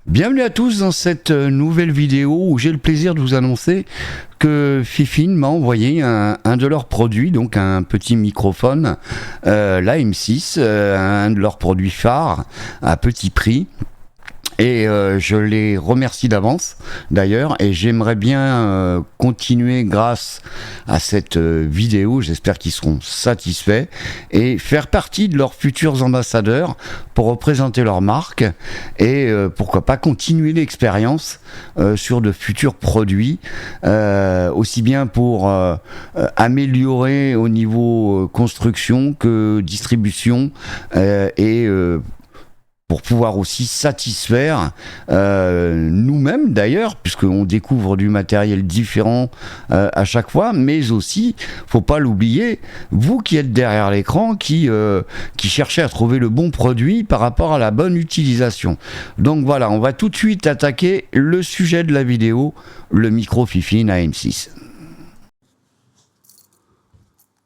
Bienvenue à tous dans cette nouvelle vidéo où j'ai le plaisir de vous annoncer que Fifine m'a envoyé un de leurs produits, donc un petit microphone, l'AM6, un de leurs produits phares à petit prix. Et je les remercie d'avance d'ailleurs, et j'aimerais bien continuer grâce à cette vidéo, j'espère qu'ils seront satisfaits, et faire partie de leurs futurs ambassadeurs pour représenter leur marque, et pourquoi pas continuer l'expérience sur de futurs produits, aussi bien pour améliorer au niveau construction que distribution, et pour pouvoir aussi satisfaire nous-mêmes d'ailleurs, puisqu'on découvre du matériel différent à chaque fois, mais aussi, faut pas l'oublier, vous qui êtes derrière l'écran, qui cherchez à trouver le bon produit par rapport à la bonne utilisation. Donc voilà, on va tout de suite attaquer le sujet de la vidéo, le micro Fifine AM6.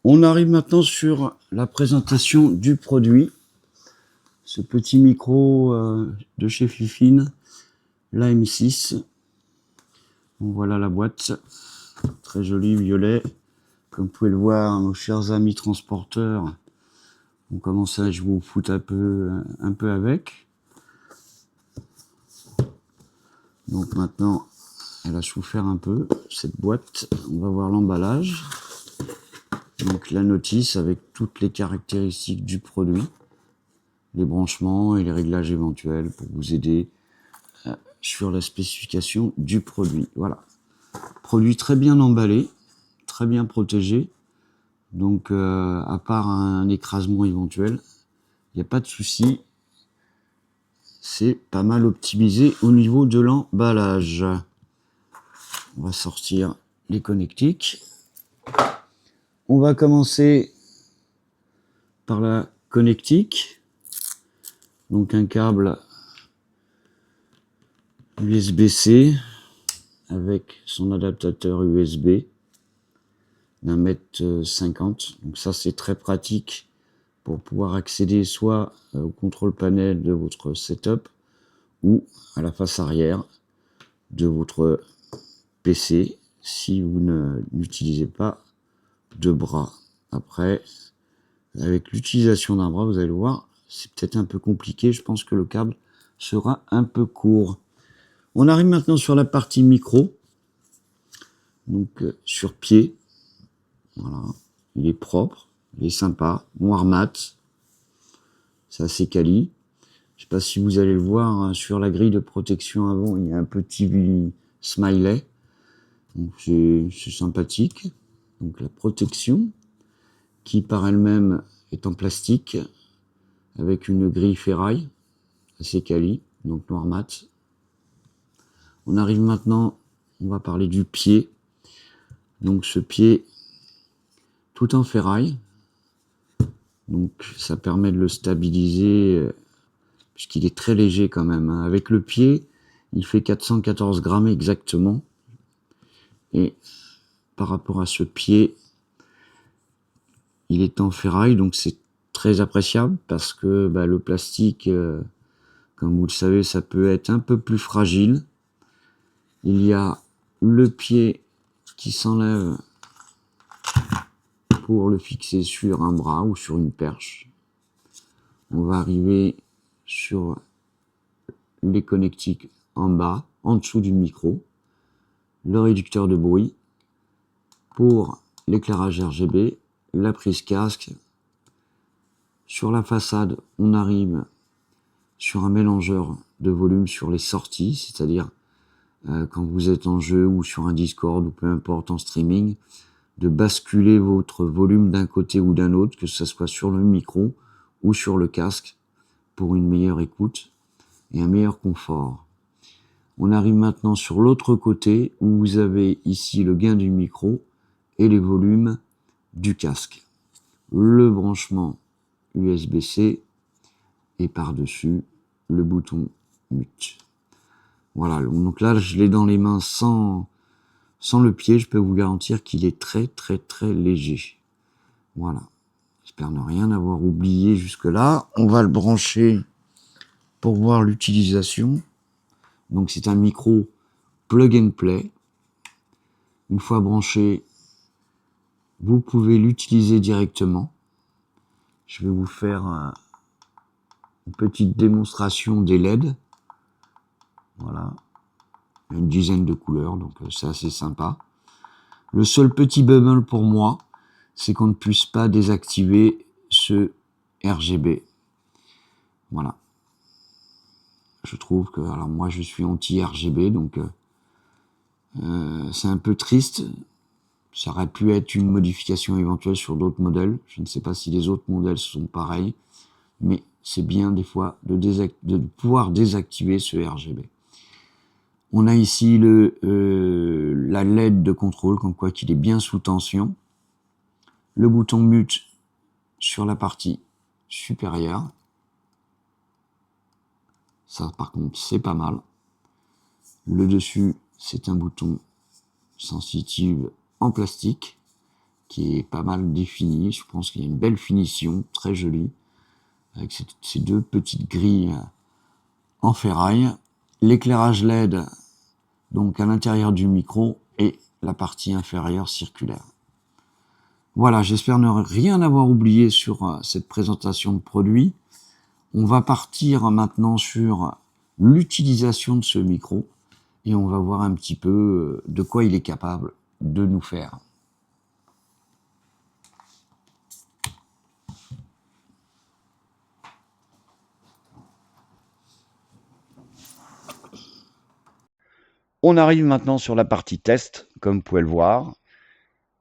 On arrive maintenant sur la présentation du produit. Ce petit micro de chez Fifine, l'AM6. Bon, voilà la boîte, très jolie, violet. Comme vous pouvez le voir, nos chers amis transporteurs, on commence à jouer au foot un peu avec. Donc maintenant, elle a souffert un peu, cette boîte. On va voir l'emballage. Donc la notice avec toutes les caractéristiques du produit, les branchements et les réglages éventuels pour vous aider sur la spécification du produit. Voilà. Produit très bien emballé, très bien protégé. Donc, à part un écrasement éventuel, il n'y a pas de souci. C'est pas mal optimisé au niveau de l'emballage. On va sortir les connectiques. On va commencer par la connectique. Donc, un câble USB-C avec son adaptateur USB d'un mètre 50. Donc ça, c'est très pratique pour pouvoir accéder soit au contrôle panel de votre setup ou à la face arrière de votre PC si vous n'utilisez pas de bras. Après, avec l'utilisation d'un bras, vous allez le voir, c'est peut-être un peu compliqué. Je pense que le câble sera un peu court. On arrive maintenant sur la partie micro. Donc sur pied. Voilà. Il est propre, il est sympa, noir mat. C'est assez quali. Je sais pas si vous allez le voir, hein, sur la grille de protection avant, il y a un petit smiley. Donc c'est sympathique. Donc la protection, qui par elle-même est en plastique, avec une grille ferraille, assez quali, donc noir mat. On arrive maintenant, on va parler du pied. Donc ce pied, tout en ferraille. Donc ça permet de le stabiliser, puisqu'il est très léger quand même. Hein. Avec le pied, il fait 414 grammes exactement. Et par rapport à ce pied, il est en ferraille, donc c'est très appréciable parce que le plastique, comme vous le savez, ça peut être un peu plus fragile. Il y a le pied qui s'enlève pour le fixer sur un bras ou sur une perche. On va arriver sur les connectiques en bas, en dessous du micro, le réducteur de bruit pour l'éclairage RGB, la prise casque. Sur la façade, on arrive sur un mélangeur de volume sur les sorties, c'est-à-dire quand vous êtes en jeu ou sur un Discord ou peu importe en streaming, de basculer votre volume d'un côté ou d'un autre, que ce soit sur le micro ou sur le casque, pour une meilleure écoute et un meilleur confort. On arrive maintenant sur l'autre côté où vous avez ici le gain du micro et les volumes du casque. Le branchement USB-C et par-dessus le bouton mute. Voilà, donc là je l'ai dans les mains sans le pied, je peux vous garantir qu'il est très très très léger. Voilà, j'espère ne rien avoir oublié jusque là. On va le brancher pour voir l'utilisation. Donc c'est un micro plug and play. Une fois branché, vous pouvez l'utiliser directement. Je vais vous faire une petite démonstration des LED. Voilà. Il y a une dizaine de couleurs, donc c'est assez sympa. Le seul petit bémol pour moi, c'est qu'on ne puisse pas désactiver ce RGB. Voilà. Je trouve que, alors moi je suis anti-RGB, donc c'est un peu triste. Ça aurait pu être une modification éventuelle sur d'autres modèles. Je ne sais pas si les autres modèles sont pareils, mais c'est bien des fois de pouvoir désactiver ce RGB. On a ici la LED de contrôle, comme quoi qu'il est bien sous tension. Le bouton mute sur la partie supérieure. Ça, par contre, c'est pas mal. Le dessus, c'est un bouton sensitive en plastique qui est pas mal défini. Je pense qu'il y a une belle finition, très jolie, avec ces deux petites grilles en ferraille. L'éclairage LED, donc à l'intérieur du micro, et la partie inférieure circulaire. Voilà, j'espère ne rien avoir oublié sur cette présentation de produit. On va partir maintenant sur l'utilisation de ce micro et on va voir un petit peu de quoi il est capable de nous faire. On arrive maintenant sur la partie test, comme vous pouvez le voir.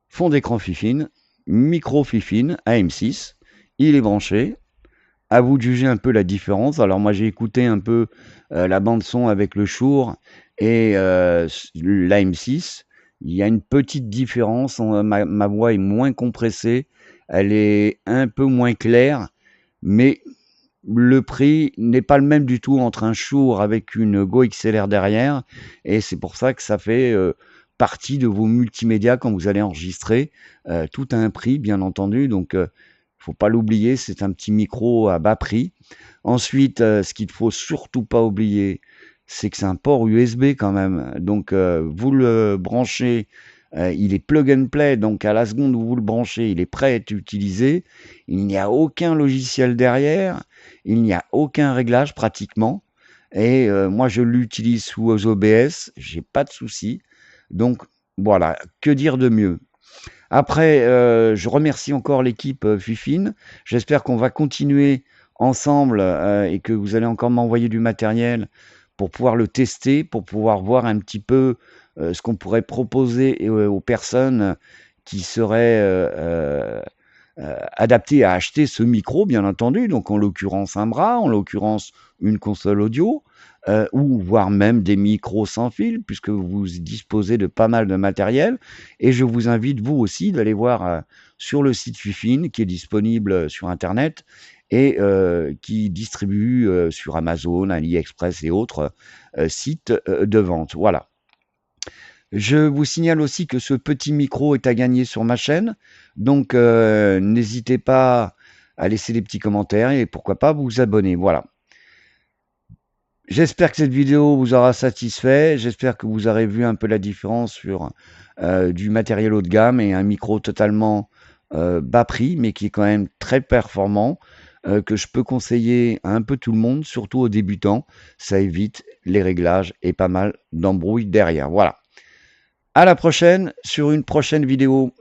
Fond d'écran Fifine, micro Fifine AM6, il est branché. À vous de juger un peu la différence. Alors moi j'ai écouté un peu la bande son avec le Shure et l'AM6. Il y a une petite différence, ma voix est moins compressée, elle est un peu moins claire, mais le prix n'est pas le même du tout entre un Shure avec une Go XLR derrière, et c'est pour ça que ça fait partie de vos multimédias quand vous allez enregistrer. Tout a un prix, bien entendu, donc faut pas l'oublier, c'est un petit micro à bas prix. Ensuite, ce qu'il ne faut surtout pas oublier, c'est que c'est un port USB quand même. Donc, vous le branchez, il est plug and play, donc à la seconde où vous le branchez, il est prêt à être utilisé. Il n'y a aucun logiciel derrière, il n'y a aucun réglage pratiquement. Et moi, je l'utilise sous OBS, j'ai pas de souci. Donc, voilà, que dire de mieux? Après, je remercie encore l'équipe Fifine. J'espère qu'on va continuer ensemble et que vous allez encore m'envoyer du matériel pour pouvoir le tester, pour pouvoir voir un petit peu ce qu'on pourrait proposer aux personnes qui seraient adaptées à acheter ce micro, bien entendu. Donc, en l'occurrence, un bras, en l'occurrence, une console audio. Ou voire même des micros sans fil, puisque vous disposez de pas mal de matériel. Et je vous invite, vous aussi, d'aller voir sur le site Fifine, qui est disponible sur Internet, et qui distribue sur Amazon, AliExpress et autres sites de vente. Voilà. Je vous signale aussi que ce petit micro est à gagner sur ma chaîne, donc n'hésitez pas à laisser des petits commentaires et pourquoi pas vous abonner. Voilà. J'espère que cette vidéo vous aura satisfait. J'espère que vous aurez vu un peu la différence sur du matériel haut de gamme et un micro totalement bas prix, mais qui est quand même très performant, que je peux conseiller à un peu tout le monde, surtout aux débutants. Ça évite les réglages et pas mal d'embrouilles derrière. Voilà. À la prochaine sur une prochaine vidéo.